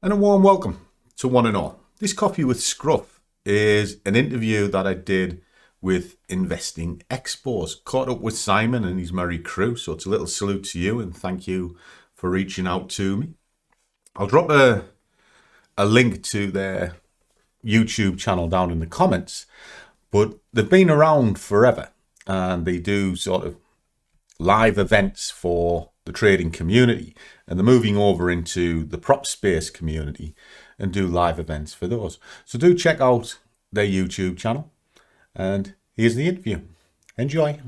And a warm welcome to one and all. This Coffee with Scruff is an interview that I did with Investing Expos. Caught up with Simon and his merry crew, so it's a little salute to you and thank you for reaching out to me. I'll drop a link to their YouTube channel down in the comments, but they've been around forever and they do sort of live events for the trading community, and they're moving over into the prop space community and do live events for those. So do check out their YouTube channel, and here's the interview. Enjoy.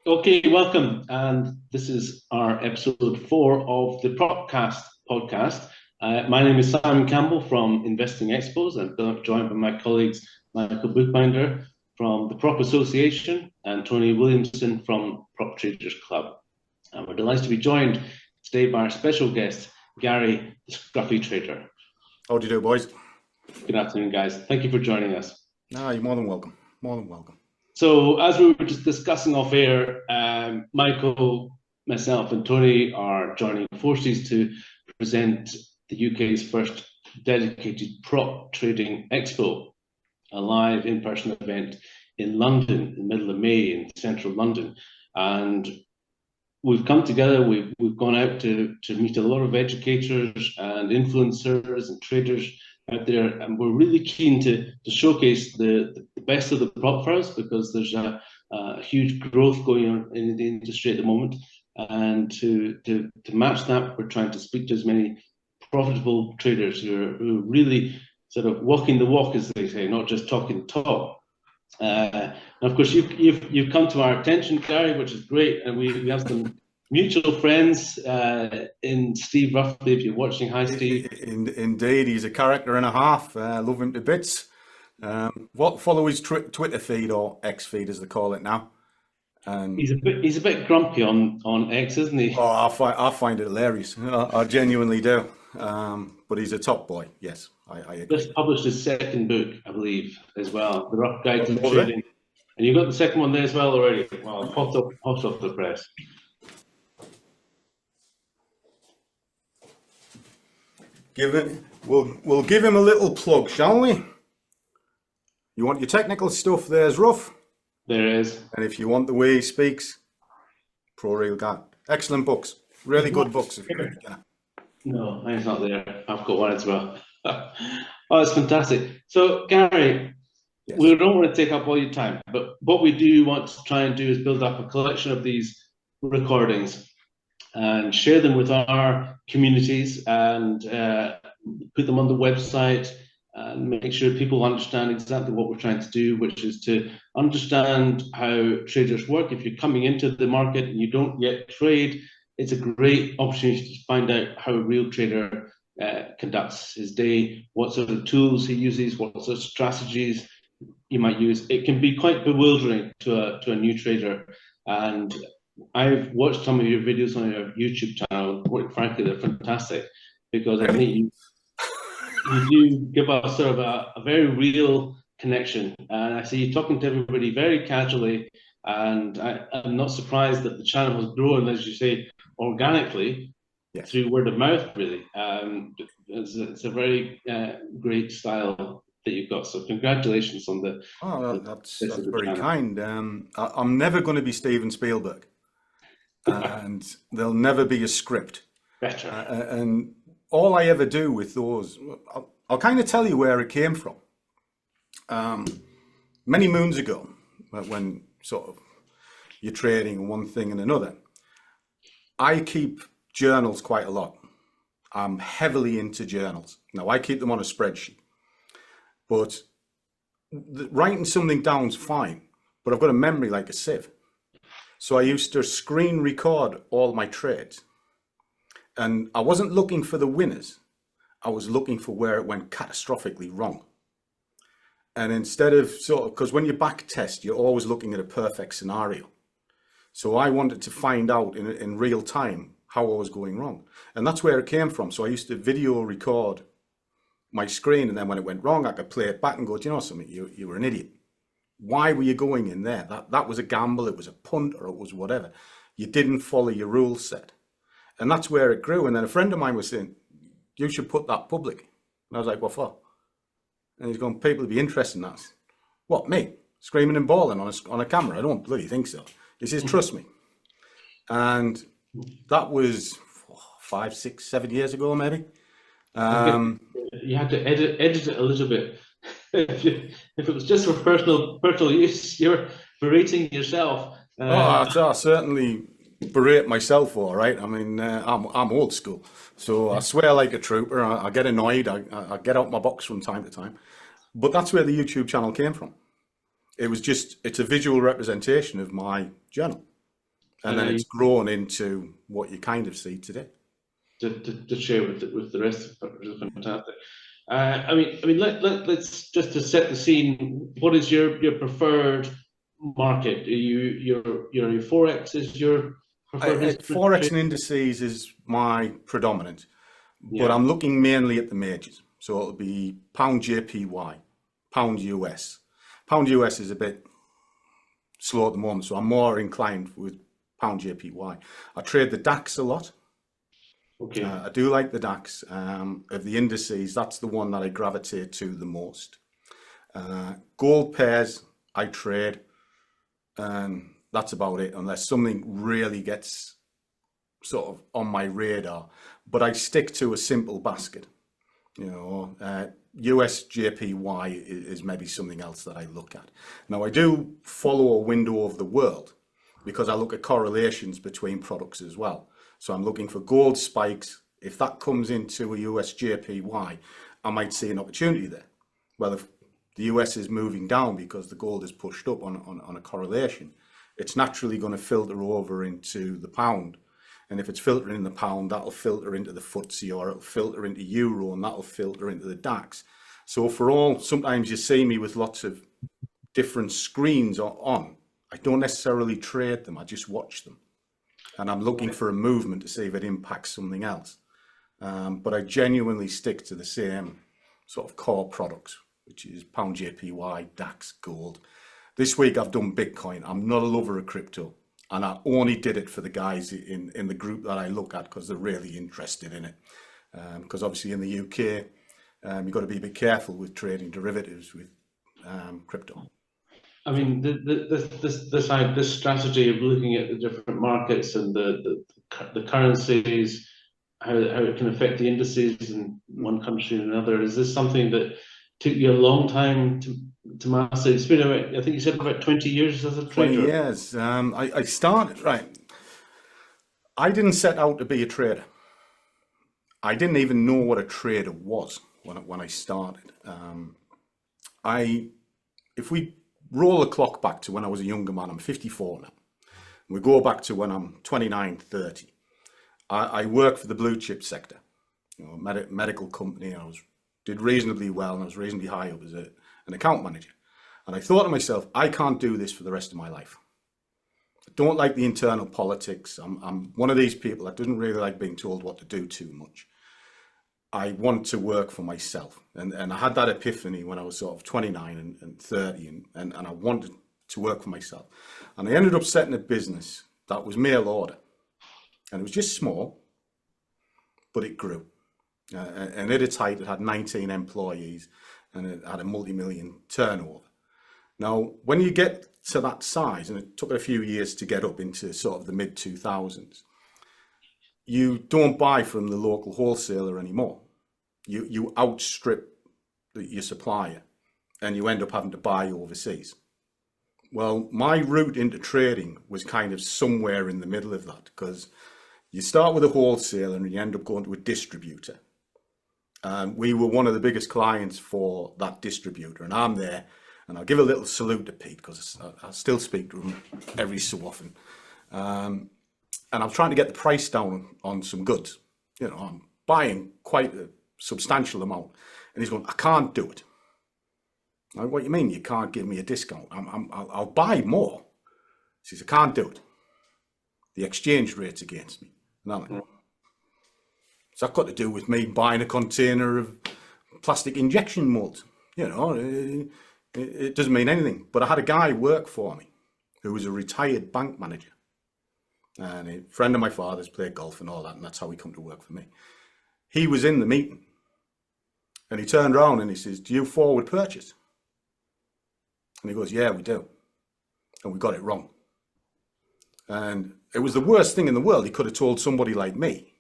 Okay, welcome, and this is our episode 4 of the Propcast podcast. My name is Simon Campbell from Investing Expos. I'm joined by my colleagues Michael Bookbinder from the Prop Association and Tony Williamson from Prop Traders Club. And we're delighted to be joined today by our special guest, Gary, the Scruffy Trader. How do you do, boys? Good afternoon, guys. Thank you for joining us. No, you're more than welcome. More than welcome. So, as we were just discussing off air, Michael, myself, and Tony are joining forces to present the UK's first dedicated prop trading expo, a live in-person event in London in the middle of May in central London. And we've come together, we've gone out to meet a lot of educators and influencers and traders out there, and we're really keen to showcase the best of the prop firms, because there's a huge growth going on in the industry at the moment. And to match that, we're trying to speak to as many profitable traders who are really sort of walking the walk, as they say, not just talking the talk. And of course, you've come to our attention, Gary, which is great, and we have some mutual friends in Steve Ruffley. If you're watching, hi Steve. Indeed, he's a character and a half. Love him to bits. Follow his Twitter feed, or X feed as they call it now. And he's a bit grumpy on X, isn't he? Oh, I find it hilarious. I genuinely do. But he's a top boy. Yes, I agree. Just published his second book, I believe, as well, The Rough Guide to Trading. And you got the second one there as well already. Well, hot off the press. We'll give him a little plug, shall we? You want your technical stuff? There's Ruff. There is. And if you want the way he speaks, Pro Real Guy. Excellent books. Really good books. If you're No, mine's not there. I've got one as well. Oh, it's fantastic. So, Gary, yes. We don't want to take up all your time, but what we do want to try and do is build up a collection of these recordings and share them with our communities and put them on the website and make sure people understand exactly what we're trying to do, which is to understand how traders work. If you're coming into the market and you don't yet trade, it's a great opportunity to find out how a real trader conducts his day, what sort of tools he uses, what sort of strategies you might use. It can be quite bewildering to a new trader. And I've watched some of your videos on your YouTube channel. Quite frankly, they're fantastic, because I think you do give us sort of a very real connection. And I see you talking to everybody very casually. And I'm not surprised that the channel has grown, as you say, organically, yes, through word of mouth, really. It's a very great style that you've got. So congratulations on the... Oh, that's very kind. I'm never going to be Steven Spielberg. And there'll never be a script. Better. And all I ever do with those, I'll kind of tell you where it came from. Many moons ago, when sort of you're trading one thing and another, I keep journals quite a lot. I'm heavily into journals. Now, I keep them on a spreadsheet, but writing something down's fine, but I've got a memory like a sieve. So I used to screen record all my trades, and I wasn't looking for the winners. I was looking for where it went catastrophically wrong. And instead of because when you back test, you're always looking at a perfect scenario. So I wanted to find out in real time how I was going wrong. And that's where it came from. So I used to video record my screen, and then when it went wrong, I could play it back and go, do you know something? You were an idiot. Why were you going in there? That was a gamble, it was a punt, or it was whatever. You didn't follow your rule set. And that's where it grew. And then a friend of mine was saying, you should put that public. And I was like, what for? And he's going, people would be interested in that. What, me? Screaming and bawling on a camera? I don't bloody think so. He says, trust me. And that was 5, 6, 7 years ago, maybe. You had to edit it a little bit. If it was just for personal use, you're berating yourself. I certainly berate myself, all right. I mean, I'm old school, so I swear like a trooper. I get annoyed. I get out my box from time to time. But that's where the YouTube channel came from. It's a visual representation of my journal. And then it's grown into what you kind of see today. To share with the rest of it, which is fantastic. I mean, let's just to set the scene. What is your preferred market? Are your Forex is your preferred? Forex and indices is my predominant, but I'm looking mainly at the majors. So it'll be pound JPY, pound US. Pound US is a bit slow at the moment, so I'm more inclined with pound JPY. I trade the DAX a lot. Okay. I do like the DAX. Of the indices, that's the one that I gravitate to the most. Gold pairs I trade, and that's about it, unless something really gets sort of on my radar. But I stick to a simple basket. US JPY is maybe something else that I look at. Now, I do follow a window of the world because I look at correlations between products as well. So I'm looking for gold spikes. If that comes into a US JPY, I might see an opportunity there. Well, if the US is moving down because the gold is pushed up on a correlation, it's naturally going to filter over into the pound. And if it's filtering in the pound, that'll filter into the FTSE, or it'll filter into euro, and that'll filter into the DAX. So sometimes you see me with lots of different screens on. I don't necessarily trade them, I just watch them. And I'm looking for a movement to see if it impacts something else. But I genuinely stick to the same sort of core products, which is pound JPY, DAX, gold. This week I've done Bitcoin. I'm not a lover of crypto. And I only did it for the guys in the group that I look at because they're really interested in it. Because obviously in the UK, you've got to be a bit careful with trading derivatives with crypto. I mean, this strategy of looking at the different markets and the currencies, how it can affect the indices in one country and another. Is this something that took you a long time to master? It's been about, I think you said about 20 years as a trader. 20 years. I started, right. I didn't set out to be a trader. I didn't even know what a trader was when I started. If we roll the clock back to when I was a younger man, I'm 54 now. We go back to when I'm 29, 30. I worked for the blue chip sector, medical company. I did reasonably well, and I was reasonably high up as an account manager. And I thought to myself, I can't do this for the rest of my life. I don't like the internal politics. I'm one of these people that doesn't really like being told what to do too much. I want to work for myself. And I had that epiphany when I was sort of 29 and 30, and I wanted to work for myself. And I ended up setting a business that was mail order. And it was just small, but it grew. And at its height, it had 19 employees, and it had a multi-million turnover. Now, when you get to that size, and it took a few years to get up into sort of the mid-2000s, you don't buy from the local wholesaler anymore. You outstrip your supplier, and you end up having to buy overseas. Well, my route into trading was kind of somewhere in the middle of that, because you start with a wholesaler and you end up going to a distributor. And we were one of the biggest clients for that distributor, and I'm there. And I'll give a little salute to Pete, because I still speak to him every so often. And I'm trying to get the price down on some goods. I'm buying quite a substantial amount. And he's going, I can't do it. Like, what do you mean you can't give me a discount? I'll buy more. He says, I can't do it. The exchange rate's against me. And I'm like, what's that got to do with me buying a container of plastic injection molds? It doesn't mean anything. But I had a guy work for me who was a retired bank manager, and a friend of my father's, played golf and all that, and that's how he come to work for me. he was in the meeting and he turned around and he says, do you forward purchase? And he goes, yeah, we do. And we got it wrong. And it was the worst thing in the world. He could have told somebody like me.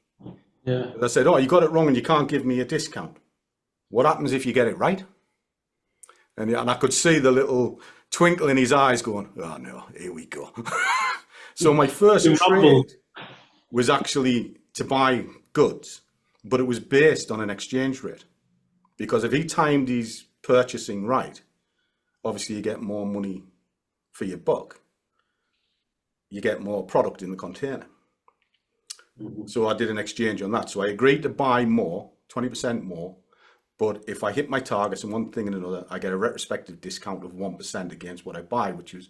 Yeah. I said, oh, you got it wrong and you can't give me a discount. What happens if you get it right? And I could see the little twinkle in his eyes going, oh no, here we go. So my first trade was actually to buy goods, but it was based on an exchange rate. Because if he timed his purchasing right, obviously you get more money for your buck. You get more product in the container. So I did an exchange on that. So I agreed to buy more, 20% more. But if I hit my targets and one thing and another, I get a retrospective discount of 1% against what I buy, which was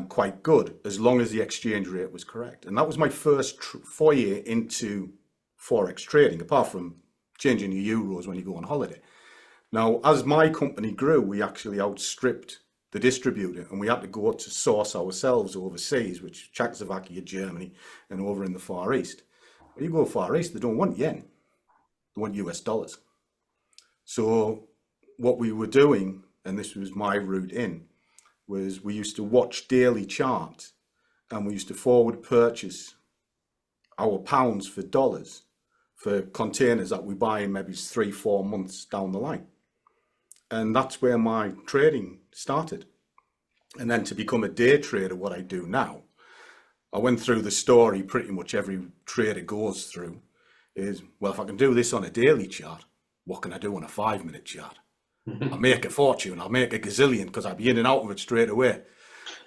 quite good, as long as the exchange rate was correct. And that was my first foray into Forex trading, apart from changing your euros when you go on holiday. Now, as my company grew, we actually outstripped the distributor and we had to go to source ourselves overseas, which Czechoslovakia, Germany, and over in the Far East. When you go Far East, they don't want yen, they want US dollars. So what we were doing, and this was my route in, was we used to watch daily charts and we used to forward purchase our pounds for dollars for containers that we buy in maybe 3-4 months down the line. And that's where my trading started. And then to become a day trader, what I do now, I went through the story pretty much every trader goes through is, well, if I can do this on a daily chart, what can I do on a 5-minute chart? I'll make a fortune. I'll make a gazillion because I'll be in and out of it straight away.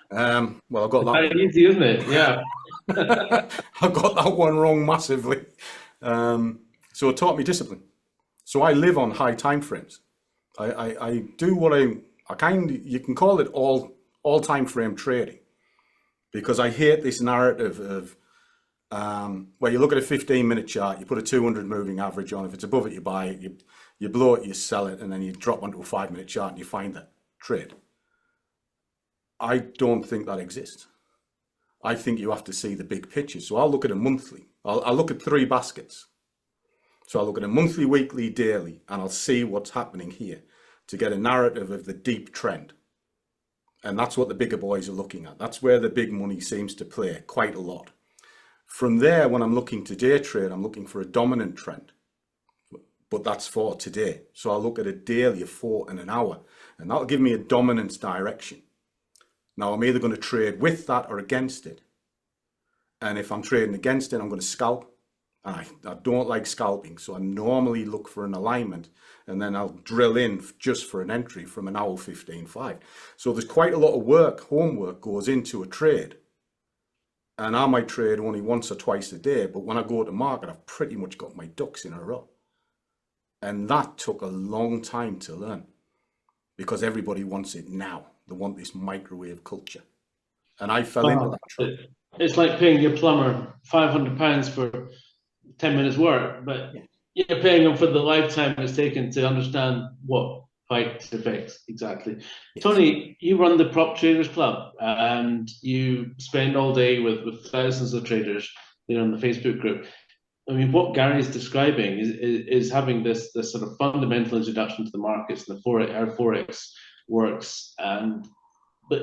Well, I got that. Very easy, isn't it? Yeah. I got that one wrong massively. So it taught me discipline. So I live on high time frames. I do what you can call it all time frame trading, because I hate this narrative of where you look at a 15-minute chart, you put a 200 moving average on. If it's above it, you buy it. You blow it, you sell it, and then you drop onto a 5-minute chart and you find that trade. I don't think that exists. I think you have to see the big picture. So I'll look at a monthly. I'll look at 3 baskets. So I'll look at a monthly, weekly, daily, and I'll see what's happening here to get a narrative of the deep trend. And that's what the bigger boys are looking at. That's where the big money seems to play quite a lot. From there, when I'm looking to day trade, I'm looking for a dominant trend. But that's for today. So I'll look at a daily, a 4 and an hour, and that'll give me a dominance direction. Now, I'm either going to trade with that or against it. And if I'm trading against it, I'm going to scalp. And I don't like scalping. So I normally look for an alignment and then I'll drill in just for an entry from an hour 15.5. So there's quite a lot of work, homework goes into a trade. And I might trade only once or twice a day, but when I go to market, I've pretty much got my ducks in a row. And that took a long time to learn because everybody wants it now. They want this microwave culture. And I fell into that trap. It's like paying your plumber £500 for 10 minutes work, but you're paying them for the lifetime it's taken to understand what fight to fix exactly. Yes. Tony, you run the Prop Traders Club and you spend all day with thousands of traders, on the Facebook group. I mean, what Gary's describing is having this sort of fundamental introduction to the markets and how Forex works, but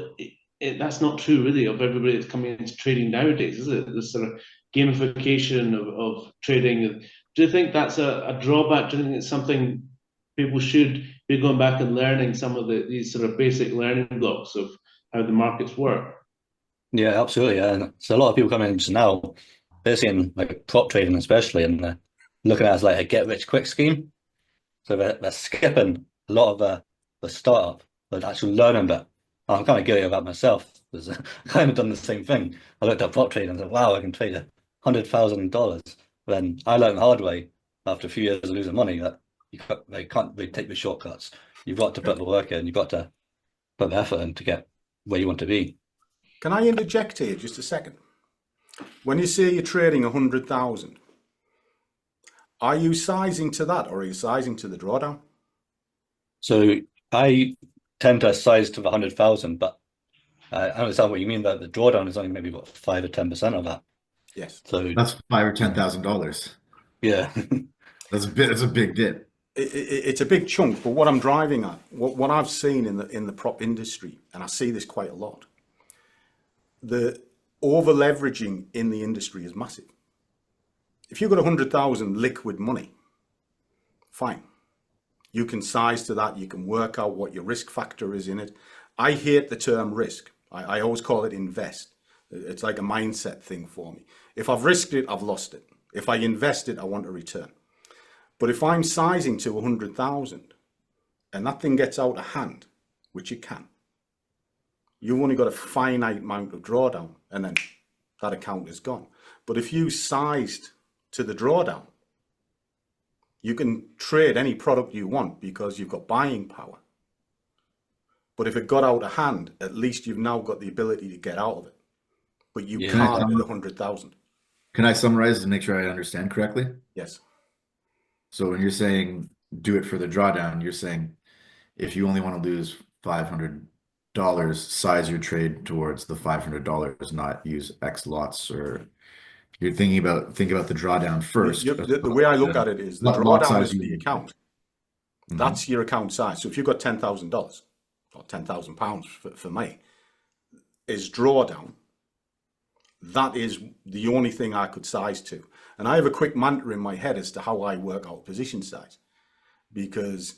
that's not true really of everybody that's coming into trading nowadays, is it? This sort of gamification of trading. Do you think that's a drawback? Do you think it's something people should be going back and learning some of these sort of basic learning blocks of how the markets work? Yeah, absolutely. And so a lot of people coming into now, they're seeing like prop trading especially, and they're looking at it as like a get rich quick scheme. So they're skipping a lot of the startup, the actual learning bit. I'm kind of guilty of that myself because I kind of done the same thing. I looked at prop trading and said, wow, I can trade $100,000. Then I learned the hard way after a few years of losing money that they can't really take the shortcuts. You've got to put the work in. You've got to put the effort in to get where you want to be. Can I interject here just a second? When you say you're trading 100,000, are you sizing to that or are you sizing to the drawdown? So I tend to size to the 100,000, but I understand what you mean that the drawdown is only maybe what 5 or 10% of that. Yes. So that's $5,000 or $10,000. Yeah. That's a big dip. It's a big chunk, but what I'm driving at, what I've seen in the prop industry, and I see this quite a lot, the over leveraging in the industry is massive. If you've got 100,000 liquid money, fine. You can size to that. You can work out what your risk factor is in it. I hate the term risk. I always call it invest. It's like a mindset thing for me. If I've risked it, I've lost it. If I invest it, I want a return. But if I'm sizing to 100,000 and that thing gets out of hand, which it can, you've only got a finite amount of drawdown and then that account is gone. But if you sized to the drawdown, you can trade any product you want because you've got buying power. But if it got out of hand, at least you've now got the ability to get out of it. But you can't at 100,000. Can I summarize to make sure I understand correctly? Yes. So when you're saying do it for the drawdown, you're saying if you only want to lose $500, size your trade towards the $500, not use X lots, or you're think about the drawdown first. The way I look at it is the drawdown is the account. That's your account size. So if you've got $10,000 or £10,000 for me, is drawdown. That is the only thing I could size to. And I have a quick mantra in my head as to how I work out position size. Because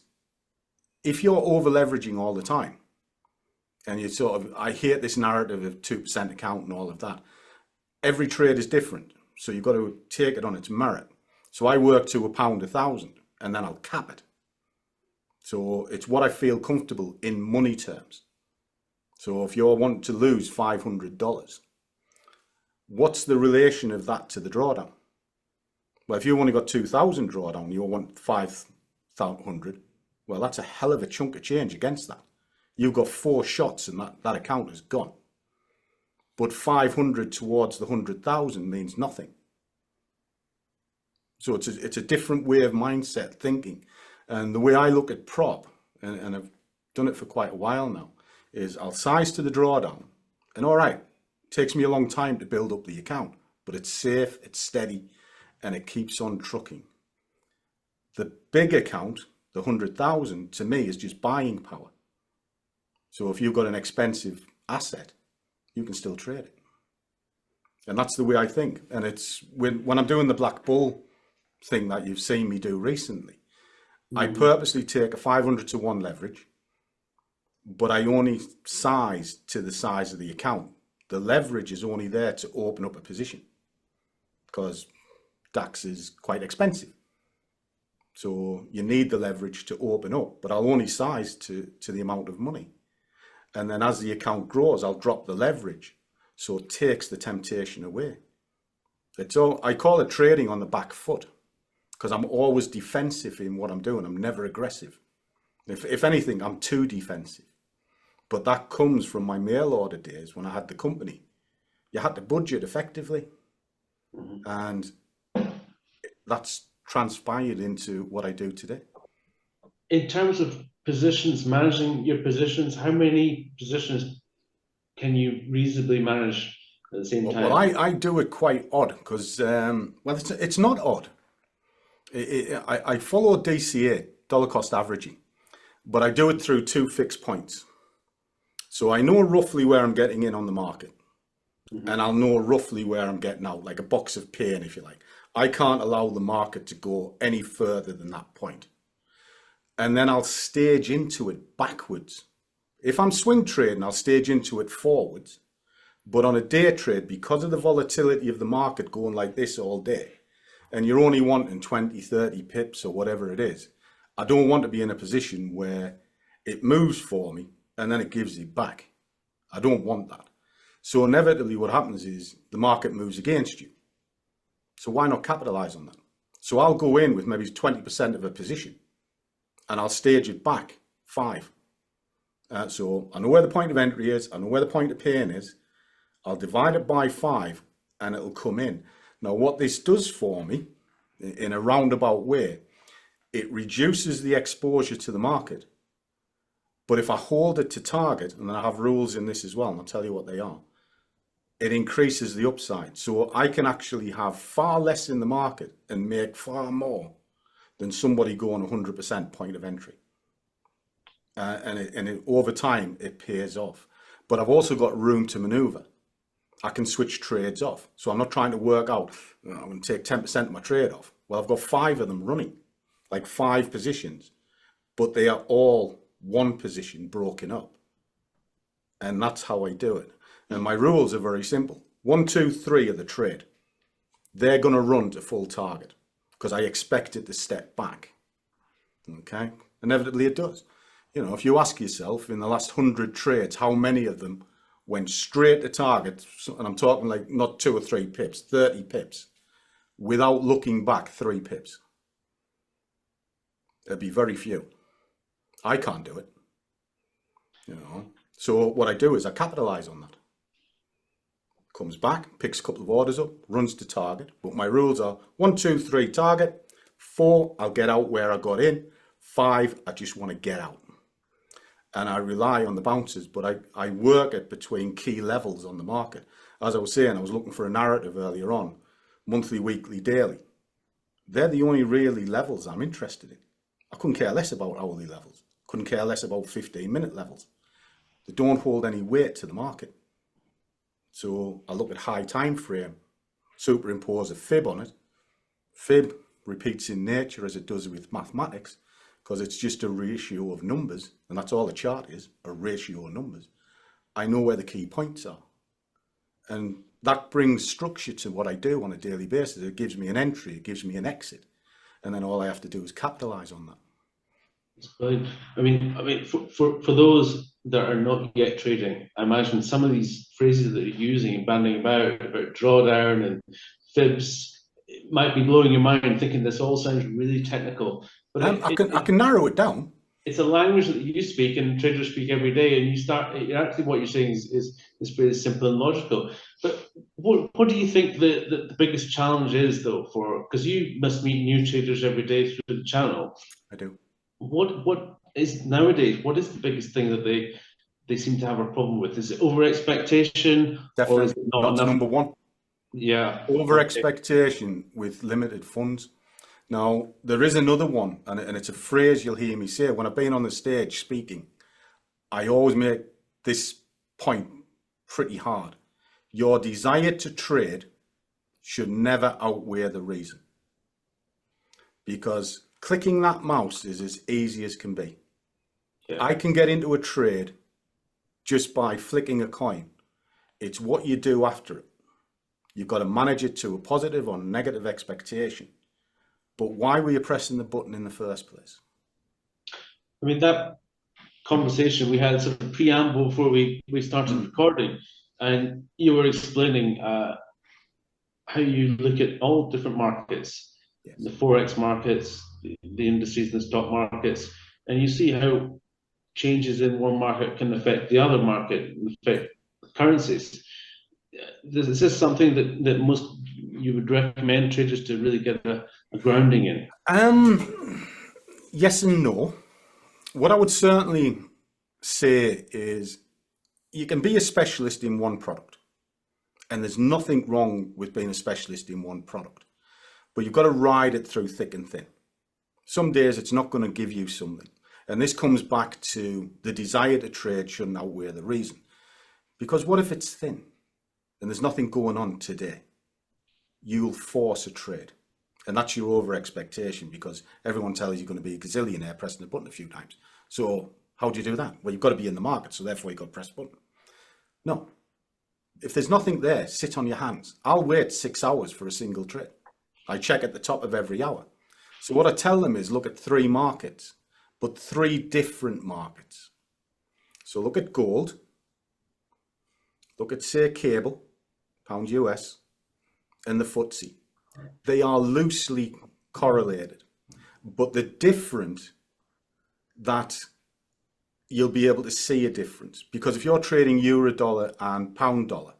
if you're over leveraging all the time, and you I hate this narrative of 2% account and all of that. Every trade is different. So you've got to take it on its merit. So I work to £1 1,000 and then I'll cap it. So it's what I feel comfortable in money terms. So if you're wanting to lose $500, what's the relation of that to the drawdown? Well, if you've only got 2,000 drawdown, you want 500. Well, that's a hell of a chunk of change against that. You've got 4 shots and that account is gone. But 500 towards the 100,000 means nothing. So it's a different way of mindset thinking. And the way I look at prop, and I've done it for quite a while now, is I'll size to the drawdown. And all right, it takes me a long time to build up the account, but it's safe, it's steady, and it keeps on trucking. The big account, the 100,000, to me is just buying power. So if you've got an expensive asset, you can still trade it. And that's the way I think. And it's when I'm doing the BlackBull thing that you've seen me do recently, I purposely take a 500 to 1 leverage, but I only size to the size of the account. The leverage is only there to open up a position because DAX is quite expensive. So you need the leverage to open up, but I'll only size to the amount of money. And then as the account grows, I'll drop the leverage. So it takes the temptation away. I call it trading on the back foot because I'm always defensive in what I'm doing. I'm never aggressive. If anything, I'm too defensive. But that comes from my mail order days when I had the company. You had to budget effectively. And that's transpired into what I do today. In terms of positions, managing your positions, how many positions can you reasonably manage at the same time? Well, I do it quite odd because, it's not odd. I follow DCA, dollar cost averaging, but I do it through 2 fixed points. So I know roughly where I'm getting in on the market, and I'll know roughly where I'm getting out, like a box of pain, if you like. I can't allow the market to go any further than that point. And then I'll stage into it backwards. If I'm swing trading, I'll stage into it forwards. But on a day trade, because of the volatility of the market going like this all day, and you're only wanting 20, 30 pips or whatever it is, I don't want to be in a position where it moves for me and then it gives it back. I don't want that. So inevitably what happens is the market moves against you. So why not capitalize on that? So I'll go in with maybe 20% of a position and I'll stage it back 5. So I know where the point of entry is. I know where the point of pain is. I'll divide it by 5 and it'll come in. Now what this does for me in a roundabout way, it reduces the exposure to the market. But if I hold it to target, and then I have rules in this as well, and I'll tell you what they are, it increases the upside. So I can actually have far less in the market and make far more than somebody going 100% point of entry. Over time, it pays off. But I've also got room to maneuver. I can switch trades off. So I'm not trying to work out, I'm going to take 10% of my trade off. Well, I've got 5 of them running, like 5 positions, but they are all one position broken up. And that's how I do it. And my rules are very simple. 1, 2, 3 are the trade. They're going to run to full target because I expect it to step back. Okay? Inevitably it does. You know, if you ask yourself in the last 100 trades, how many of them went straight to target, and I'm talking like not 2 or 3 pips, 30 pips, without looking back 3 pips? There'd be very few. I can't do it. You know, so what I do is I capitalize on that. Comes back, picks a couple of orders up, runs to target. But my rules are 1, 2, 3 target, 4 I'll get out where I got in, 5 I just want to get out. And I rely on the bounces, but I work it between key levels on the market. As I was saying, I was looking for a narrative earlier on, monthly, weekly, daily. They're the only really levels I'm interested in. I couldn't care less about hourly levels. Couldn't care less about 15-minute levels. They don't hold any weight to the market. So I look at high time frame, superimpose a fib on it. Fib repeats in nature as it does with mathematics, because it's just a ratio of numbers, and that's all a chart is, a ratio of numbers. I know where the key points are. And that brings structure to what I do on a daily basis. It gives me an entry, it gives me an exit. And then all I have to do is capitalize on that. That's brilliant. I mean, for those that are not yet trading, I imagine some of these phrases that you're using and banding about drawdown and fibs, it might be blowing your mind thinking this all sounds really technical. But I can narrow it down. It's a language that you speak and traders speak every day, and actually what you're saying is pretty simple and logical. But what do you think the biggest challenge is, though, because you must meet new traders every day through the channel? I do. What is nowadays, what is the biggest thing that they seem to have a problem with? Is it over expectation? Definitely, or is it not that's enough? number one. Yeah. Over expectation with limited funds. Now, there is another one, and it's a phrase you'll hear me say. When I've been on the stage speaking, I always make this point pretty hard. Your desire to trade should never outweigh the reason. Because clicking that mouse is as easy as can be. Yeah. I can get into a trade just by flicking a coin. It's what you do after it. You've got to manage it to a positive or negative expectation. But why were you pressing the button in the first place? I mean, that conversation we had sort of preamble before we started recording, and you were explaining how you look at all different markets, Yes. the Forex markets, the indices and the stock markets, and you see how changes in one market can affect the other market, affect currencies. Is this something that you would recommend traders to really get a grounding in? Yes and no. What I would certainly say is you can be a specialist in one product, and there's nothing wrong with being a specialist in one product, but you've got to ride it through thick and thin. Some days it's not going to give you something, and this comes back to the desire to trade shouldn't outweigh the reason. Because what if it's thin and there's nothing going on today? You'll force a trade. And that's your over expectation, because everyone tells you you're going to be a gazillionaire pressing the button a few times. So how do you do that? Well, you've got to be in the market, so therefore you've got to press the button. No. If there's nothing there, sit on your hands. I'll wait 6 hours for a single trade. I check at the top of every hour. So what I tell them is look at 3 markets, but 3 different markets. So look at gold. Look at, say, cable, pound US, and the FTSE. They are loosely correlated, but they're different that you'll be able to see a difference. Because if you're trading euro dollar and pound dollar,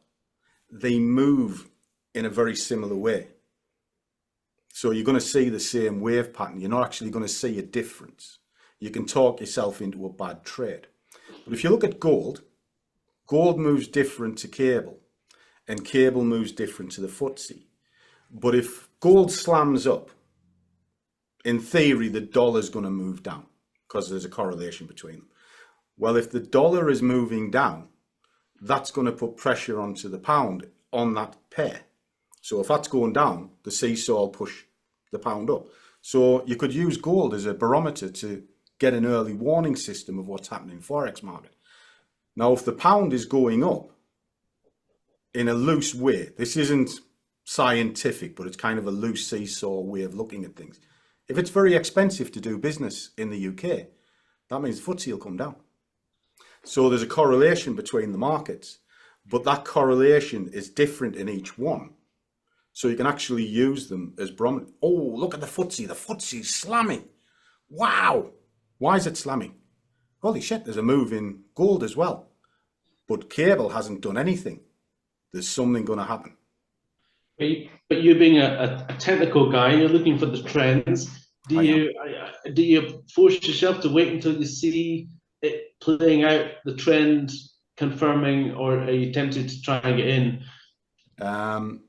they move in a very similar way. So you're going to see the same wave pattern. You're not actually going to see a difference. You can talk yourself into a bad trade. But if you look at gold, gold moves different to cable, and cable moves different to the FTSE. But if gold slams up in theory, the dollar's going to move down because there's a correlation between them. Well, if the dollar is moving down, that's going to put pressure onto the pound on that pair. So if that's going down, the seesaw will push the pound up. So you could use gold as a barometer to get an early warning system of what's happening in Forex market. Now, if the pound is going up in a loose way, this isn't scientific, but it's kind of a loose seesaw way of looking at things. If it's very expensive to do business in the UK, that means the FTSE will come down. So there's a correlation between the markets, but that correlation is different in each one. So you can actually use them as barometer. Oh, look at the FTSE. The FTSE's slamming. Wow. Why is it slamming? Holy shit, there's a move in gold as well. But cable hasn't done anything. There's something going to happen. But you being a technical guy, you're looking for the trends. Do you force yourself to wait until you see it playing out, the trend confirming, or are you tempted to try and get in?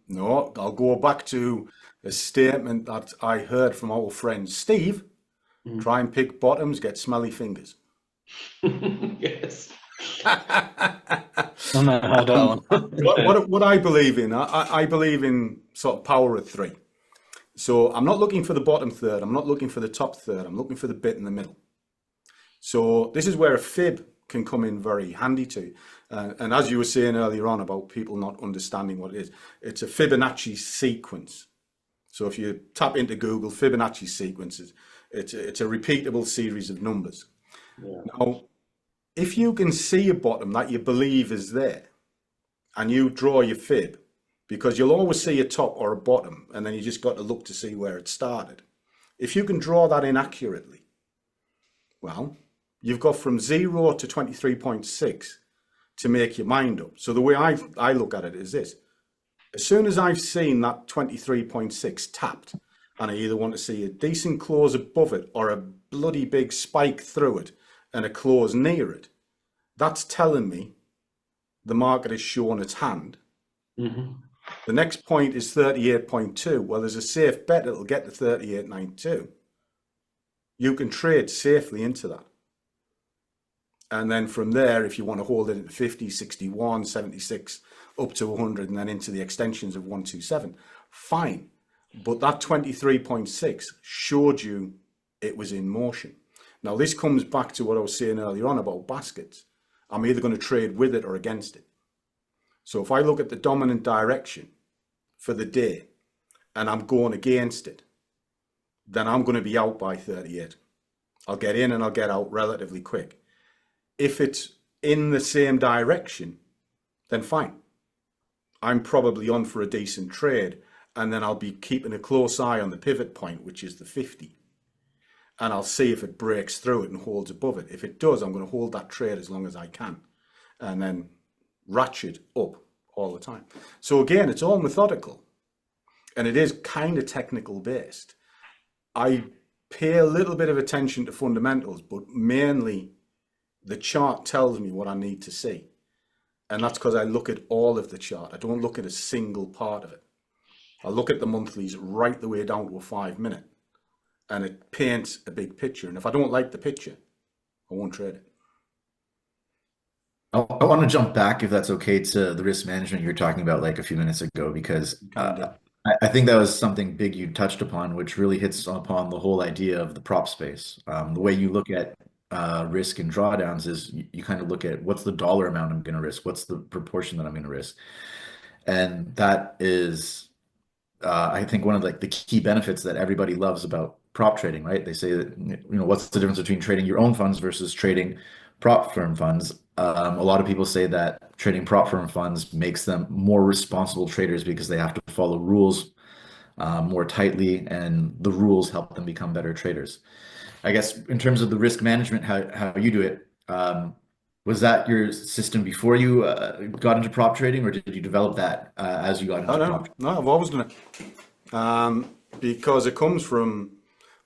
No, I'll go back to a statement that I heard from our friend Steve. Try and pick bottoms, get smelly fingers. Yes. Oh, no, I don't want. What I believe in, I believe in sort of power of three. So I'm not looking for the bottom third. I'm not looking for the top third. I'm looking for the bit in the middle. So this is where a fib can come in very handy to you. And as you were saying earlier on about people not understanding what it is, it's a Fibonacci sequence. So if you tap into Google, Fibonacci sequences, it's a repeatable series of numbers. Yeah. Now, if you can see a bottom that you believe is there and you draw your fib, because you'll always see a top or a bottom, and then you just got to look to see where it started. If you can draw that in accurately, well, you've got from 0 to 23.6 to make your mind up. So the way I look at it is this. As soon as I've seen that 23.6 tapped, and I either want to see a decent close above it or a bloody big spike through it and a close near it, that's telling me the market has shown its hand. Mm-hmm. The next point is 38.2. Well, there's a safe bet it'll get to 38.92. You can trade safely into that. And then from there, if you want to hold it at 50, 61, 76, up to 100, and then into the extensions of 127, fine. But that 23.6 showed you it was in motion. Now, this comes back to what I was saying earlier on about baskets. I'm either going to trade with it or against it. So if I look at the dominant direction for the day and I'm going against it, then I'm going to be out by 38. I'll get in and I'll get out relatively quick. If it's in the same direction, then fine. I'm probably on for a decent trade, and then I'll be keeping a close eye on the pivot point, which is the 50. And I'll see if it breaks through it and holds above it. If it does, I'm going to hold that trade as long as I can, and then ratchet up all the time. So again, it's all methodical, and it is kind of technical based. I pay a little bit of attention to fundamentals, but mainly the chart tells me what I need to see. And that's because I look at all of the chart. I don't look at a single part of it. I look at the monthlies right the way down to a 5 minute, and it paints a big picture. And if I don't like the picture, I won't trade it. I want to jump back, if that's okay, to the risk management you were talking about like a few minutes ago, because I think that was something big you touched upon, which really hits upon the whole idea of the prop space. The way you look at risk and drawdowns is you kind of look at what's the dollar amount I'm going to risk, what's the proportion that I'm going to risk, and that is, I think, one of like the key benefits that everybody loves about prop trading, right? They say that, you know, what's the difference between trading your own funds versus trading prop firm funds? A lot of people say that trading prop firm funds makes them more responsible traders because they have to follow rules more tightly, and the rules help them become better traders. I guess in terms of the risk management, how you do it, was that your system before you got into prop trading, or did you develop that as you got into prop trading? No, I've always done it because it comes from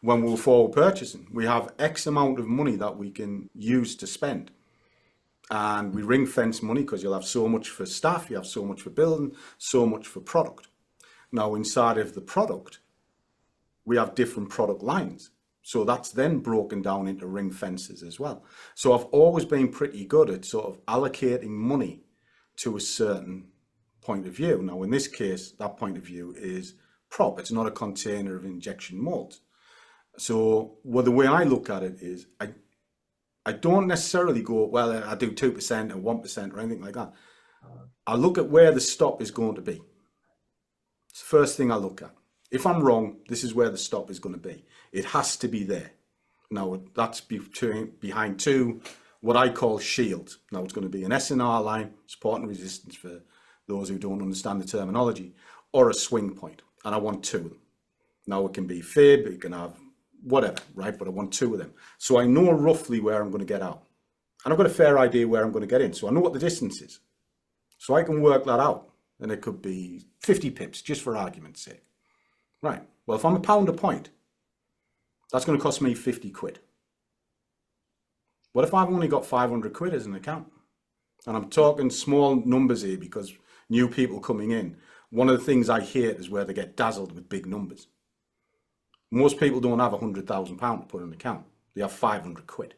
when we were forward purchasing. We have X amount of money that we can use to spend. And we ring fence money because you'll have so much for staff, you have so much for building, so much for product. Now, inside of the product, we have different product lines. So that's then broken down into ring fences as well. So I've always been pretty good at sort of allocating money to a certain point of view. Now, in this case, that point of view is prop. It's not a container of injection molds. So the way I look at it is I don't necessarily go, well, I do 2% or 1% or anything like that. I look at where the stop is going to be. It's the first thing I look at. If I'm wrong, this is where the stop is going to be. It has to be there. Now, that's behind two, what I call shields. Now, it's going to be an S&R line, support and resistance for those who don't understand the terminology, or a swing point. And I want two of them. Now, it can be fib, it can have whatever, right? But I want two of them. So I know roughly where I'm going to get out. And I've got a fair idea where I'm going to get in. So I know what the distance is. So I can work that out. And it could be 50 pips, just for argument's sake. Right. Well, if I'm a pound a point, that's going to cost me 50 quid. What if I've only got 500 quid as an account? And I'm talking small numbers here because new people coming in, one of the things I hate is where they get dazzled with big numbers. Most people don't have £100,000 to put in an account. They have 500 quid.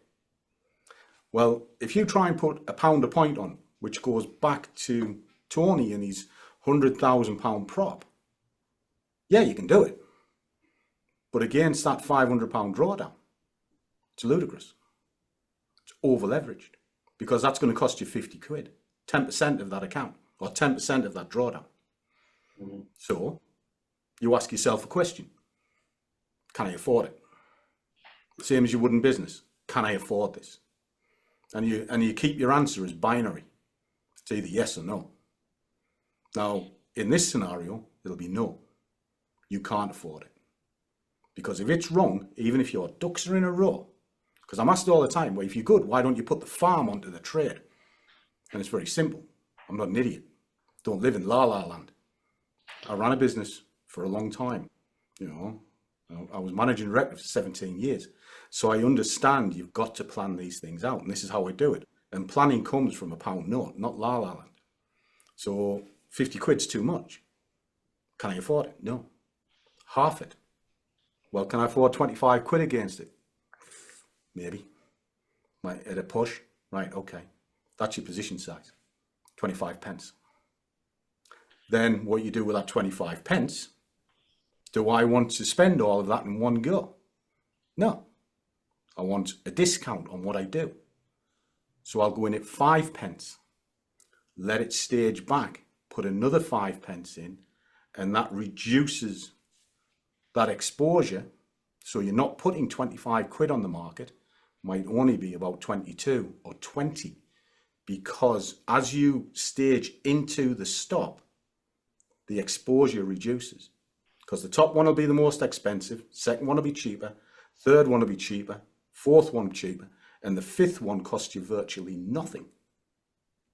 Well, if you try and put a pound a point on, which goes back to Tony and his £100,000 prop, yeah, you can do it. But against that £500 drawdown, it's ludicrous. It's over leveraged because that's going to cost you 50 quid, 10% of that account or 10% of that drawdown. Mm-hmm. So you ask yourself a question. Can I afford it? Same as you would in business. Can I afford this? And you keep your answer as binary. It's either yes or no. Now, in this scenario, it'll be no. You can't afford it. Because if it's wrong, even if your ducks are in a row, because I'm asked all the time, well, if you're good, why don't you put the farm onto the trade? And it's very simple. I'm not an idiot. Don't live in la la land. I ran a business for a long time. I was managing director for 17 years. So I understand you've got to plan these things out. And this is how I do it. And planning comes from a pound note, not la la land. So 50 quid's too much. Can I afford it? No. Half it. Well, can I afford 25 quid against it? Maybe. At a push. Right, okay. That's your position size. 25 pence. Then what you do with that 25 pence, do I want to spend all of that in one go? No. I want a discount on what I do. So I'll go in at 5 pence, let it stage back, put another 5 pence in, and that reduces that exposure. So you're not putting 25 quid on the market, might only be about 22 or 20, because as you stage into the stop, the exposure reduces. Because the top one will be the most expensive, second one will be cheaper, third one will be cheaper, fourth one cheaper, and the fifth one costs you virtually nothing.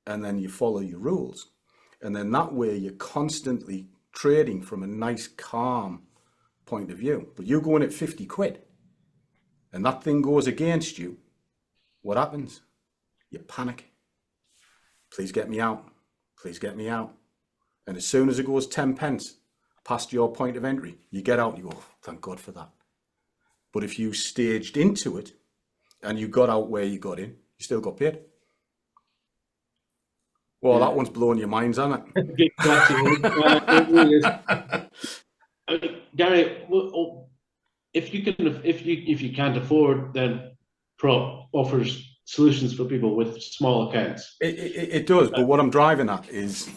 And then you follow your rules. And then that way you're constantly trading from a nice, calm point of view. But you go in at 50 quid and that thing goes against you, what happens? You panic. Please get me out. Please get me out. And as soon as it goes 10 pence past your point of entry, you get out, you go, oh, thank God for that. But if you staged into it and you got out where you got in, you still got paid. Well, that one's blowing your minds, hasn't it? It really is. Gary, if you can't afford, then prop offers solutions for people with small accounts. It does, but what I'm driving at is,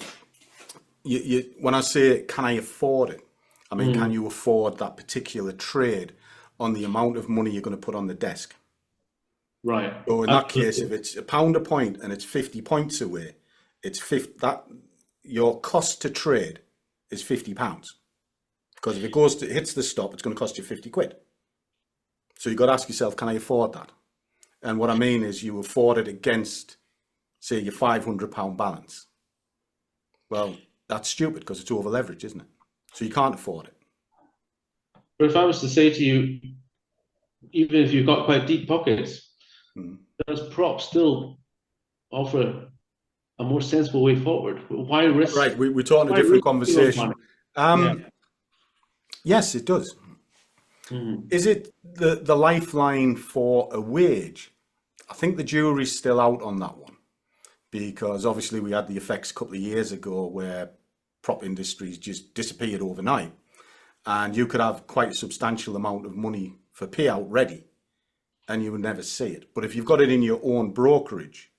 when I say can I afford it, I mean can you afford that particular trade on the amount of money you're going to put on the desk? Right. So in that case, if it's a pound a point and it's 50 points away, it's 50, that your cost to trade is £50. Because if it hits the stop, it's going to cost you 50 quid. So you've got to ask yourself, can I afford that? And what I mean is you afford it against, say, your £500 balance. Well, that's stupid because it's over leveraged, isn't it? So you can't afford it. But if I was to say to you, even if you've got quite deep pockets, does prop still offer a more sensible way forward? Why risk? Right, we're talking a different conversation. Yes, it does. Is it the lifeline for a wage? I think the jury's still out on that one, because obviously we had the effects a couple of years ago where prop industries just disappeared overnight, and you could have quite a substantial amount of money for payout ready and you would never see it. But if you've got it in your own brokerage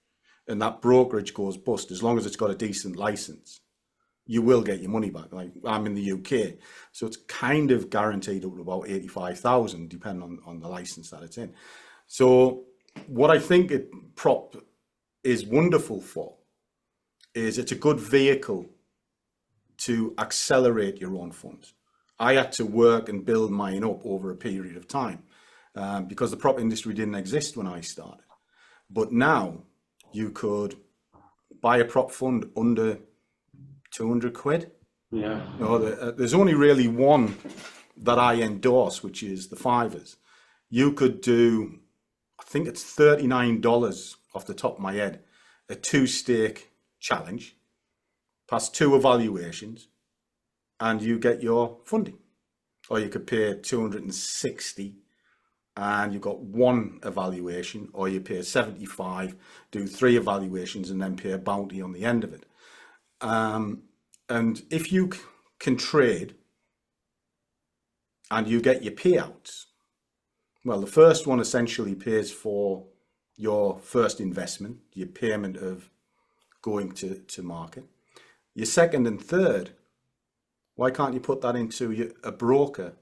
and that brokerage goes bust, as long as it's got a decent license, you will get your money back. Like, I'm in the UK, so it's kind of guaranteed up to about 85,000, depending on the license that it's in. So what I think prop is wonderful for is it's a good vehicle to accelerate your own funds. I had to work and build mine up over a period of time because the prop industry didn't exist when I started. But now you could buy a prop fund under 200 quid. Yeah. There's only really one that I endorse, which is the fivers. You could do, I think it's $39 off the top of my head, a 2-stake challenge, pass 2 evaluations, and you get your funding. Or you could pay 260 and you've got 1 evaluation, or you pay 75, do 3 evaluations, and then pay a bounty on the end of it. And if you can trade and you get your payouts, well, the first one essentially pays for your first investment, your payment of going to market. Your second and third, why can't you put that into a broker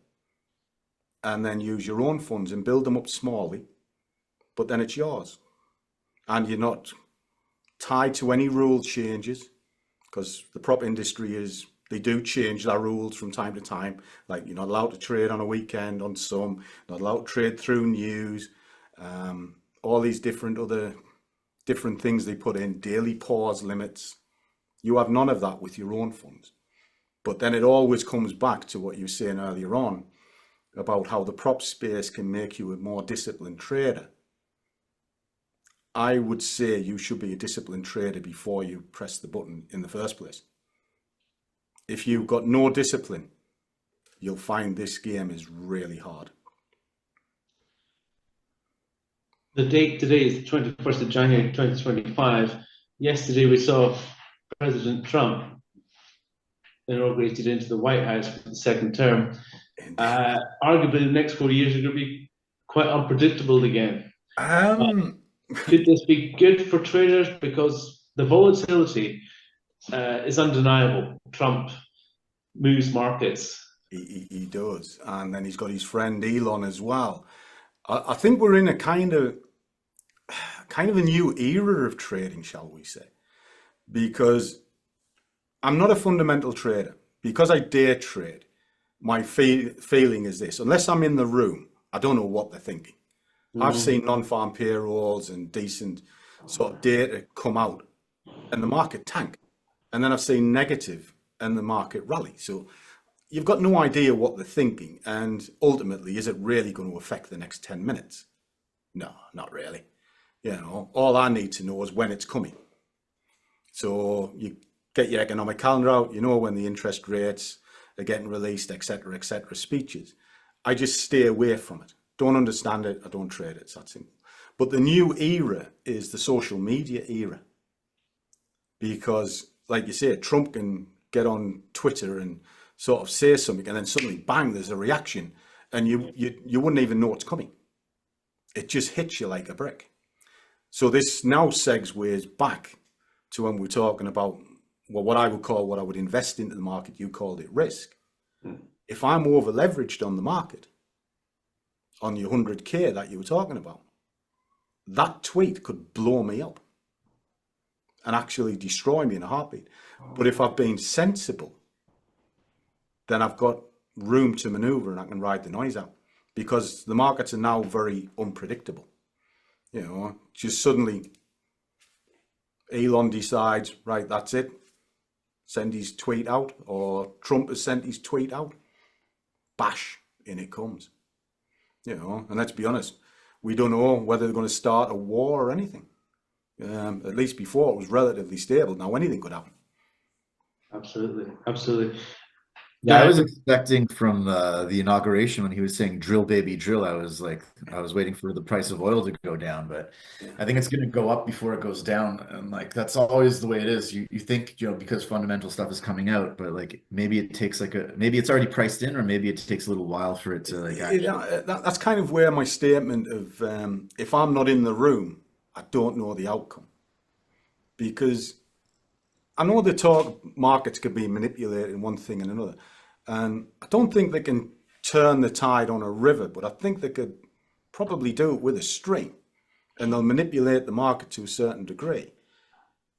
and then use your own funds and build them up smallly, but then it's yours. And you're not tied to any rule changes, because the prop industry they do change their rules from time to time. Like, you're not allowed to trade on a weekend on some, not allowed to trade through news, all these different things they put in, daily pause limits. You have none of that with your own funds. But then it always comes back to what you were saying earlier on about how the prop space can make you a more disciplined trader. I would say you should be a disciplined trader before you press the button in the first place. If you've got no discipline, you'll find this game is really hard. The date today is the 21st of January 2025. Yesterday we saw President Trump inaugurated into the White House for the second term. Arguably the next 4 years are going to be quite unpredictable again. Could this be good for traders? Because the volatility is undeniable. Trump moves markets. He does. And then he's got his friend Elon as well. I think we're in a kind of a new era of trading, shall we say? Because I'm not a fundamental trader. Because I day trade, my feeling is this: unless I'm in the room, I don't know what they're thinking. I've seen non-farm payrolls and decent sort of data come out and the market tank. And then I've seen negative and the market rally. So you've got no idea what they're thinking. And ultimately, is it really going to affect the next 10 minutes? No, not really. You know, all I need to know is when it's coming. So you get your economic calendar out, you know when the interest rates are getting released, etc., speeches. I just stay away from it. Don't understand it, I don't trade it, it's that simple. But the new era is the social media era. Because, like you say, Trump can get on Twitter and sort of say something, and then suddenly, bang, there's a reaction, and you wouldn't even know it's coming. It just hits you like a brick. So this now segues back to when we're talking about, well, what I would invest into the market. You called it risk. If I'm over leveraged on the market, on your 100K that you were talking about, that tweet could blow me up and actually destroy me in a heartbeat. But if I've been sensible, then I've got room to maneuver and I can ride the noise out, because the markets are now very unpredictable. You know, just suddenly Elon decides, right, that's it, send his tweet out, or Trump has sent his tweet out, bash, in it comes. You know, and let's be honest, we don't know whether they're going to start a war or anything. At least before, it was relatively stable. Now anything could happen. Absolutely, absolutely. Yeah, I was expecting from the inauguration when he was saying drill baby drill, I was waiting for the price of oil to go down, but I think it's going to go up before it goes down. And like that's always the way it is. You think, because fundamental stuff is coming out, but like maybe it takes maybe it's already priced in, or maybe it takes a little while for it to like actually. That's kind of where my statement of if I'm not in the room, I don't know the outcome. Because I know the talk markets could be manipulated in one thing and another. And I don't think they can turn the tide on a river, but I think they could probably do it with a stream. And they'll manipulate the market to a certain degree.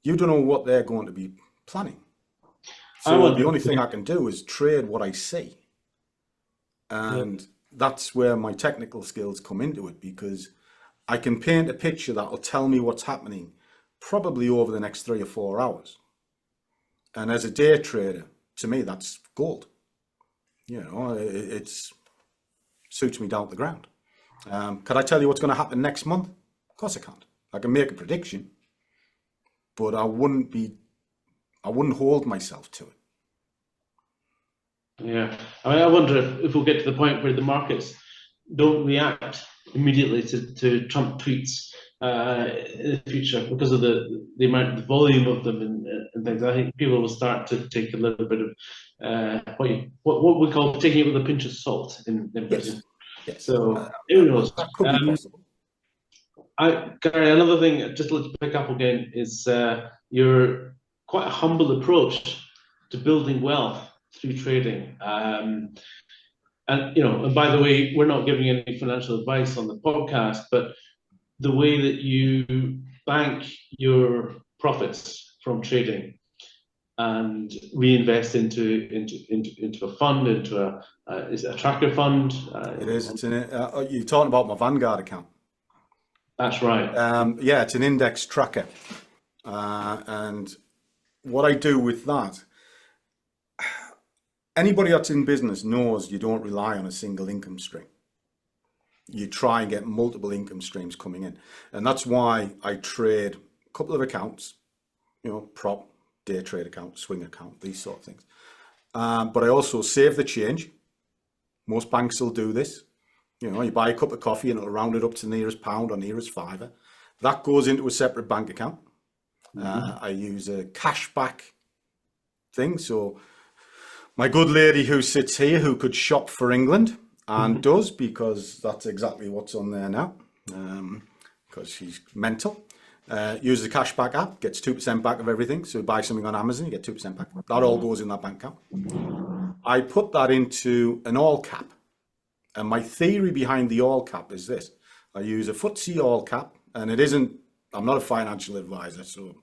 You don't know what they're going to be planning. So the only thing I can do is trade what I see. And that's where my technical skills come into it, because I can paint a picture that will tell me what's happening probably over the next 3 or 4 hours. And as a day trader, to me, that's gold. It suits me down to the ground. Could I tell you what's going to happen next month? Of course I can't. I can make a prediction, but I wouldn't hold myself to it. Yeah, I mean, I wonder if we'll get to the point where the markets don't react immediately to Trump tweets in the future because of the amount, the volume of them and things. I think people will start to take a little bit of what we call taking it with a pinch of salt in Britain. Yes. So who knows? That could be possible. Gary, another thing, just to pick up again, is your quite a humble approach to building wealth through trading. And by the way, we're not giving any financial advice on the podcast, but the way that you bank your profits from trading and reinvest into a fund, is it a tracker fund? It is. You're talking about my Vanguard account. That's right. Yeah, it's an index tracker. And what I do with that, anybody that's in business knows you don't rely on a single income stream. You try and get multiple income streams coming in. And that's why I trade a couple of accounts, prop, day trade account, swing account, these sort of things. But I also save the change. Most banks will do this. You buy a cup of coffee and it'll round it up to nearest pound or nearest fiver. That goes into a separate bank account. I use a cashback thing. So my good lady who sits here, who could shop for England and does, because that's exactly what's on there now, because she's mental, uses the cashback app, gets 2% back of everything. So you buy something on Amazon, you get 2% back. That all goes in that bank account. I put that into an all cap. And my theory behind the all cap is this. I use a FTSE all cap, and I'm not a financial advisor, so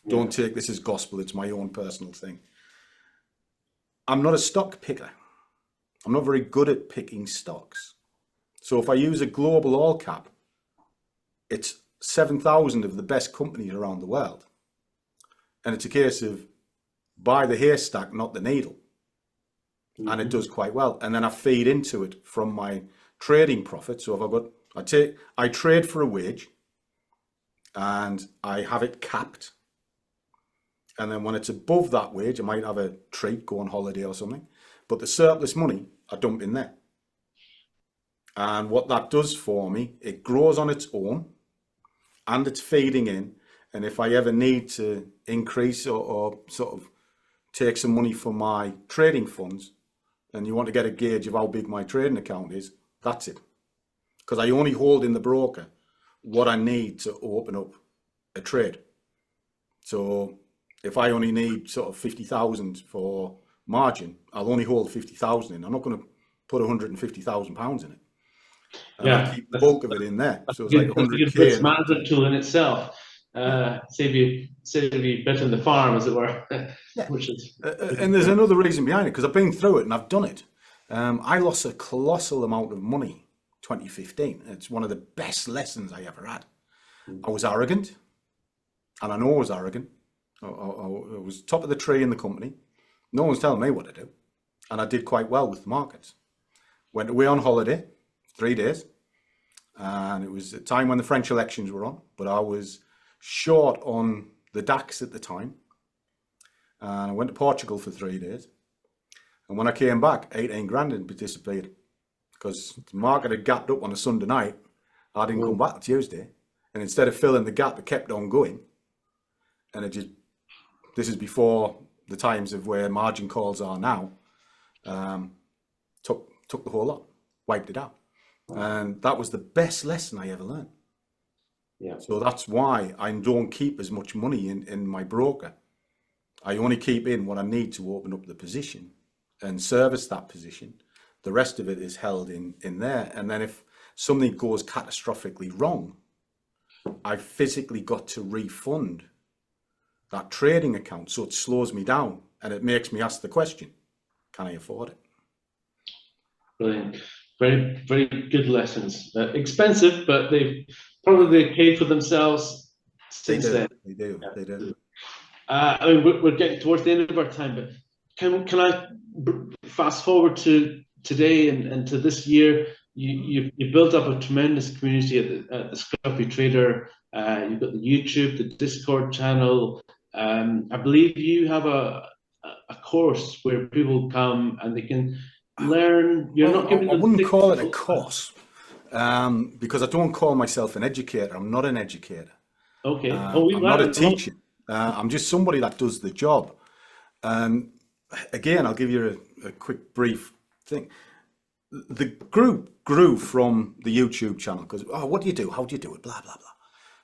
don't take this as gospel. It's my own personal thing. I'm not a stock picker. I'm not very good at picking stocks. So if I use a global all cap, it's 7,000 of the best companies around the world. And it's a case of buy the haystack, not the needle. And it does quite well. And then I feed into it from my trading profit. So if I trade for a wage and I have it capped. And then when it's above that wage, I might have a treat, go on holiday or something. But the surplus money, I dump in there. And what that does for me, it grows on its own and it's feeding in. And if I ever need to increase or sort of take some money from my trading funds, and you want to get a gauge of how big my trading account is, that's it. Because I only hold in the broker what I need to open up a trade. So if I only need sort of 50,000 for margin, I'll only hold 50,000 in. I'm not going to put 150,000 pounds in it. And I keep the bulk of it in there. So it's like 100K. It's management tool in itself. Save you better than the farm, as it were. Which is and there's another reason behind it, because I've been through it and I've done it. I lost a colossal amount of money 2015. It's one of the best lessons I ever had. I was arrogant, and I know I was arrogant. I was top of the tree in the company. No one was telling me what to do, and I did quite well with the markets. Went away on holiday, 3 days, and it was a time when the French elections were on, but I was short on the DAX at the time. And I went to Portugal for 3 days. And when I came back, 18 grand had disappeared because the market had gapped up on a Sunday night. I didn't come back till Tuesday. And instead of filling the gap, it kept on going. And it just, this is before the times of where margin calls are now, took the whole lot, wiped it out. And that was the best lesson I ever learned. Yeah. So that's why I don't keep as much money in my broker. I only keep in what I need to open up the position and service that position. The rest of it is held in there. And then if something goes catastrophically wrong, I physically got to refund that trading account. So it slows me down and it makes me ask the question, can I afford it? Brilliant. Very, very good lessons. Expensive, but they've probably paid for themselves since then. They do. Yeah. They do. I mean, we're getting towards the end of our time, but can I fast forward to today and to this year? You built up a tremendous community at the Scruffy Trader. You've got the YouTube, the Discord channel. I believe you have a course where people come and they can learn. You're not giving them. I wouldn't call it a course because I don't call myself an educator. I'm not an educator. Okay. I'm not a teacher. I'm just somebody that does the job. And again, I'll give you a quick brief thing. The group grew from the YouTube channel because, oh, what do you do? How do you do it? Blah, blah, blah.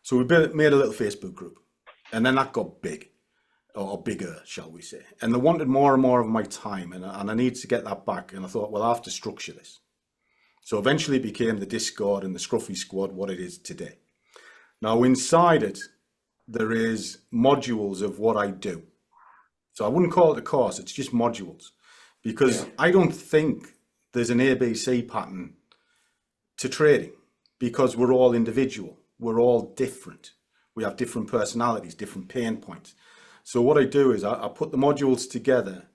So we made a little Facebook group. And then that got big, or bigger, shall we say. And they wanted more and more of my time. And I need to get that back. And I thought, well, I have to structure this. So eventually it became the Discord and the Scruffy Squad, what it is today. Now, inside it, there is modules of what I do. So I wouldn't call it a course, it's just modules. Because I don't think there's an ABC pattern to trading because we're all individual. We're all different. We have different personalities, different pain points. So what I do is I put the modules together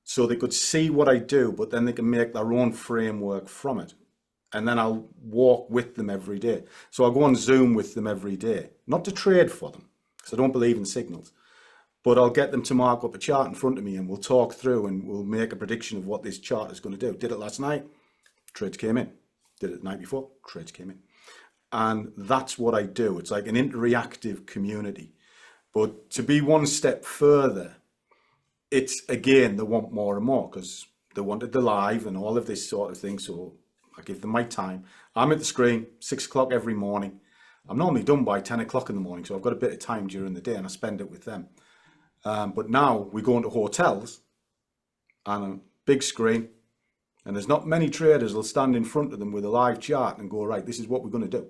so they could see what I do, but then they can make their own framework from it. And then I'll walk with them every day. So I'll go on Zoom with them every day, not to trade for them, because I don't believe in signals, but I'll get them to mark up a chart in front of me and we'll talk through and we'll make a prediction of what this chart is going to do. Did it last night? Trades came in. Did it the night before? Trades came in. And that's what I do. It's like an interactive community. But to be one step further, it's again, they want more and more because they wanted the live and all of this sort of thing. So I give them my time. I'm at the screen, 6 o'clock every morning. I'm normally done by 10 o'clock in the morning, so I've got a bit of time during the day and I spend it with them. But now we go into hotels and a big screen, and there's not many traders will stand in front of them with a live chart and go, right, this is what we're going to do.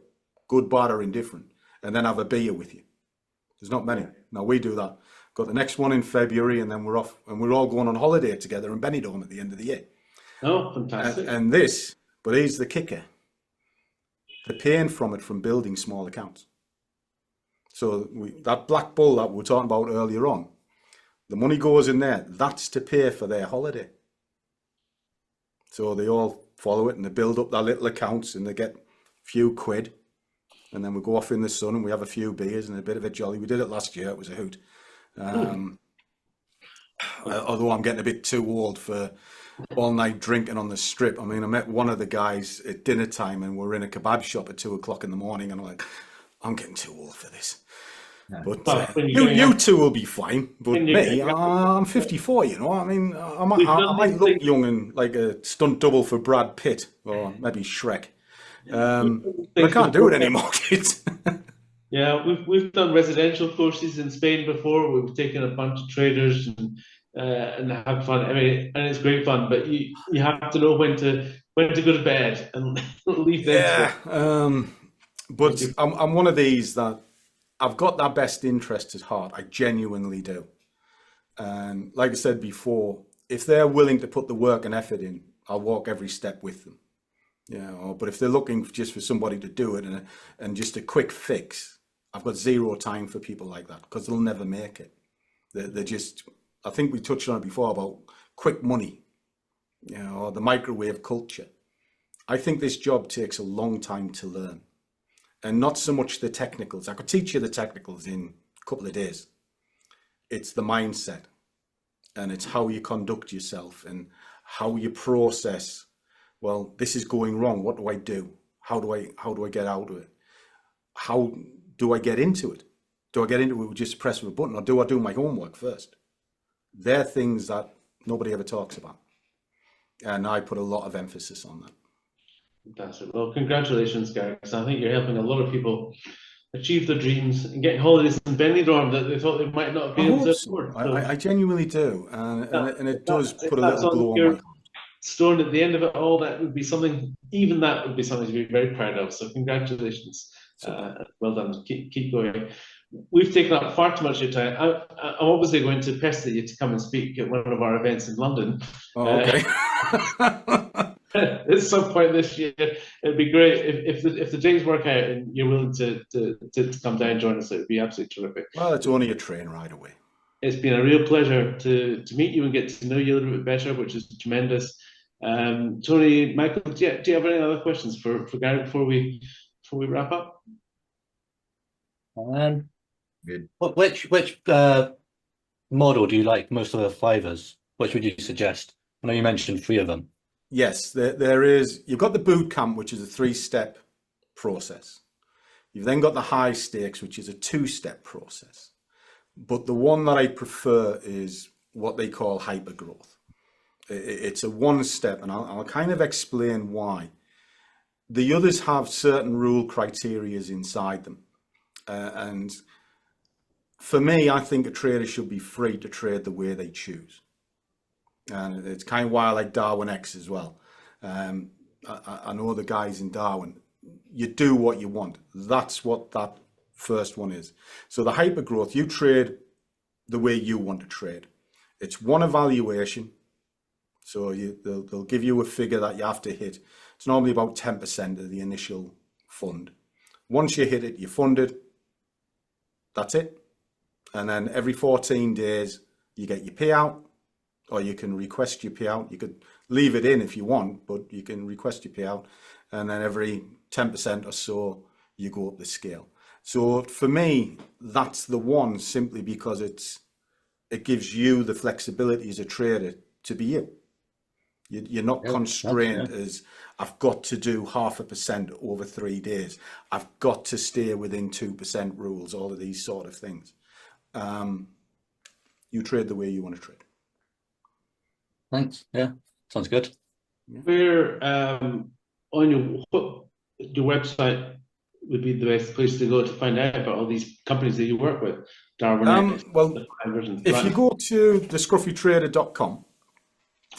Good, bad, or indifferent. And then have a beer with you. There's not many. Now we do that. Got the next one in February and then we're off and we're all going on holiday together in Benidorm at the end of the year. Oh, fantastic. And this, but here's the kicker. They're paying from it from building small accounts. So that BlackBull that we were talking about earlier on, the money goes in there. That's to pay for their holiday. So they all follow it and they build up their little accounts and they get a few quid. And then we go off in the sun and we have a few beers and a bit of a jolly. We did it last year. It was a hoot. Although I'm getting a bit too old for all night drinking on the strip. I mean, I met one of the guys at dinner time and we're in a kebab shop at 2 o'clock in the morning and I'm like, I'm getting too old for this. Yeah. But you two will be fine. But me, I'm 54, you know. I mean, I might look young and like a stunt double for Brad Pitt or maybe Shrek. But I can't do it anymore, kids. Yeah, we've done residential courses in Spain before. We've taken a bunch of traders and had fun. I mean, and it's great fun. But you have to know when to go to bed and leave them. Yeah, but I'm one of these that I've got their best interest at heart. I genuinely do. And like I said before, if they're willing to put the work and effort in, I'll walk every step with them. You know, but if they're looking just for somebody to do it and just a quick fix, I've got zero time for people like that because they'll never make it. They're just, I think we touched on it before about quick money, you know, or the microwave culture. I think this job takes a long time to learn and not so much the technicals. I could teach you the technicals in a couple of days. It's the mindset. and it's how you conduct yourself and how you process. Well, this is going wrong. What do I do? How do I get out of it? How do I get into it? Do I get into it with just press of a button, or do I do my homework first? They're things that nobody ever talks about, and I put a lot of emphasis on that. Fantastic. Well, congratulations, Gary. So I think you're helping a lot of people achieve their dreams and get holidays in Benidorm that they thought they might not be able to afford. So I genuinely do, and it does put a little glow on my heart. Stone at the end of it all, that would be something, even that would be something to be very proud of. So congratulations. Well done. Keep going. We've taken up far too much of your time. I'm obviously going to pester you to come and speak at one of our events in London. Oh, okay. At some point this year, it'd be great if the dates work out and you're willing to come down and join us. It'd be absolutely terrific. Well, it's only a train ride away. It's been a real pleasure to meet you and get to know you a little bit better, which is tremendous. Tony, Michael, do you have any other questions for Gary before we wrap up? Good. Which model do you like most of the fivers? Which would you suggest? I know you mentioned 3 of them. Yes, there is. You've got the boot camp, which is a 3-step process. You've then got the high stakes, which is a 2-step process. But the one that I prefer is what they call hypergrowth. It's a 1-step, and I'll kind of explain why. The others have certain rule criterias inside them. And for me, I think a trader should be free to trade the way they choose. And it's kind of why I like Darwin X as well. I know the guys in Darwin, you do what you want. That's what that first one is. So the hypergrowth, you trade the way you want to trade. It's one evaluation. So they'll give you a figure that you have to hit. It's normally about 10% of the initial fund. Once you hit it, you fund it. That's it. And then every 14 days, you get your payout, or you can request your payout. You could leave it in if you want, but you can request your payout. And then every 10% or so, you go up the scale. So for me, that's the one, simply because it gives you the flexibility as a trader to be you. You're not constrained as I've got to do 0.5% over 3 days. I've got to stay within 2% rules, all of these sort of things. You trade the way you want to trade. Thanks. Yeah, sounds good. Where on your website would be the best place to go to find out about all these companies that you work with? Darwin. Well, if you go to thescruffytrader.com,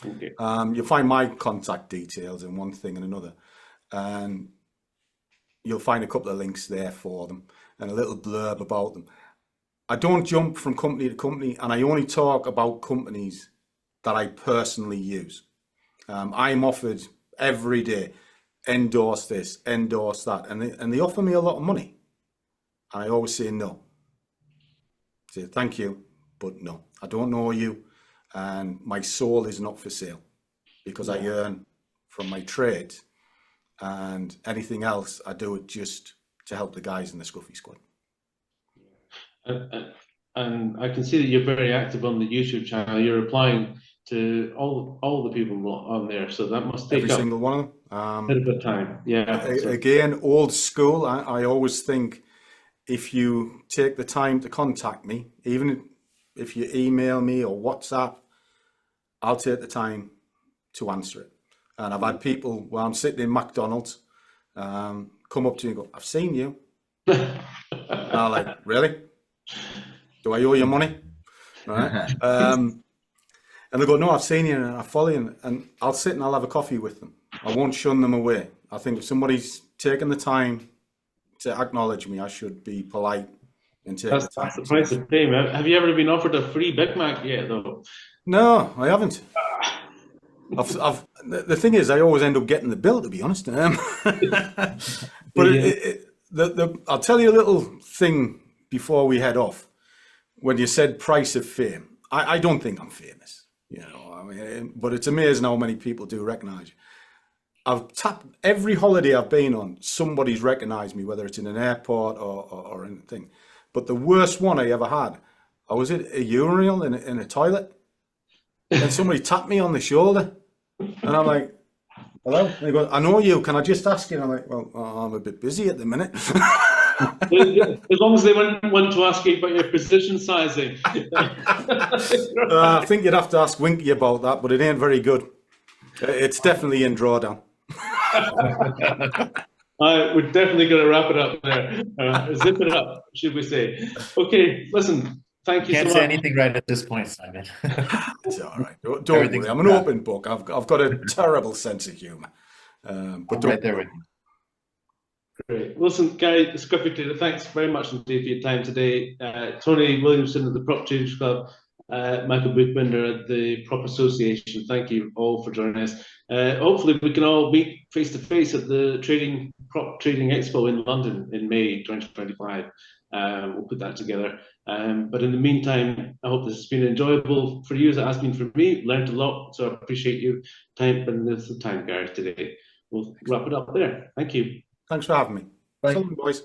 okay, you'll find my contact details and one thing and another, and you'll find a couple of links there for them and a little blurb about them. I don't jump from company to company, and I only talk about companies that I personally use. I'm offered every day, endorse this, endorse that, and they offer me a lot of money. And I always say no. I say thank you, but no. I don't know you, and my soul is not for sale, because I earn from my trade, and anything else I do it just to help the guys in the Scruffy Squad. And I can see that you're very active on the YouTube channel. You're replying to all the people on there, so that must take Every up single one of them. a bit of time. Yeah. Again, old school. I always think if you take the time to contact me, even if you email me or WhatsApp, I'll take the time to answer it. And I've had people while I'm sitting in McDonald's come up to me and go, "I've seen you." And I'm like, "Really? Do I owe you money?" Right? And they go, "No, I've seen you and I follow you." And I'll sit and I'll have a coffee with them. I won't shun them away. I think if somebody's taken the time to acknowledge me, I should be polite and take the time. That's the price of fame. Have you ever been offered a free Big Mac yet, though? No, I haven't. The thing is, I always end up getting the bill, to be honest. But I'll tell you a little thing before we head off. When you said price of fame, I don't think I'm famous, you know. I mean, but it's amazing how many people do recognize you. I've tapped every holiday I've been on. Somebody's recognized me, whether it's in an airport or anything. But the worst one I ever had, I was at a urinal in a toilet, then somebody tapped me on the shoulder, and I'm like, hello? And he goes, I know you, can I just ask you? And I'm like, well, I'm a bit busy at the minute. As long as they wouldn't want to ask you about your position sizing. I think you'd have to ask Winky about that, but it ain't very good. It's definitely in drawdown. We're definitely going to wrap it up there. Zip it up, should we say. Okay, listen, thank you so much. Can't say anything right at this point, Simon. It's all right. Don't worry. I'm an open book. I've got a terrible sense of humour. But I'm right there with you. Great. Listen, Gary, Scruffy Trader, thanks very much indeed for your time today. Tony Williamson at the Prop Traders Club, Michael Bookbinder at the Prop Association, thank you all for joining us. Hopefully we can all meet face to face at the Prop Trading Expo in London in May 2025. We'll put that together. But in the meantime, I hope this has been enjoyable for you as it has been for me. Learned a lot, so I appreciate you spending the time, Gary, today. We'll wrap it up there. Thank you. Thanks for having me. Bye. So long, boys.